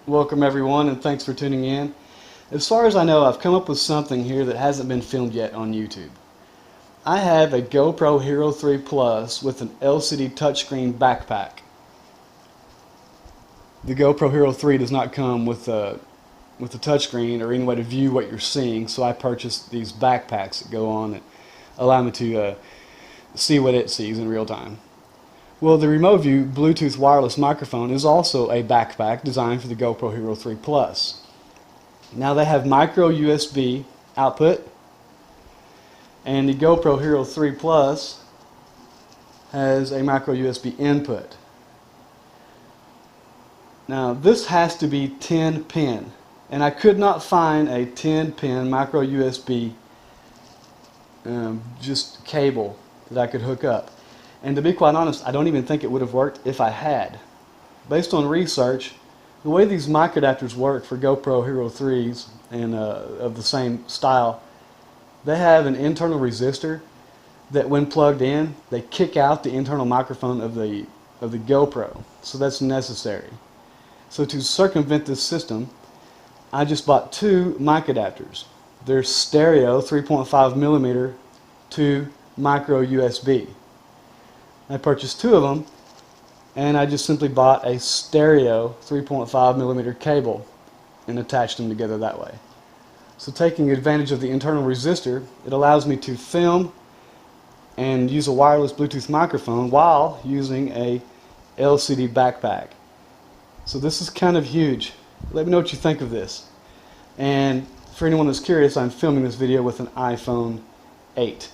Welcome everyone, and thanks for tuning in. As far as I know, I've come up with something here that hasn't been filmed yet on YouTube. I have a GoPro Hero 3 Plus with an LCD touchscreen backpack. The GoPro Hero 3 does not come with a touchscreen or any way to view what you're seeing, so I purchased these backpacks that go on that allow me to see what it sees in real time. Well, the Removu Bluetooth wireless microphone is also a backpack designed for the GoPro Hero 3 Plus. Now they have micro USB output, and the GoPro Hero 3 Plus has a micro USB input. Now this has to be 10 pin, and I could not find a 10 pin micro USB just cable that I could hook up. And to be quite honest, I don't even think it would have worked if I had. Based on research, the way these microadapters work for GoPro Hero 3s and of the same style, they have an internal resistor that when plugged in, they kick out the internal microphone of the GoPro. So that's necessary. So to circumvent this system, I just bought two mic adapters. They're stereo 3.5mm to micro USB. I purchased two of them, and I just simply bought a stereo 3.5mm cable and attached them together that way. So taking advantage of the internal resistor, it allows me to film and use a wireless Bluetooth microphone while using a LCD backpack. So this is kind of huge. Let me know what you think of this. And for anyone that's curious, I'm filming this video with an iPhone 8.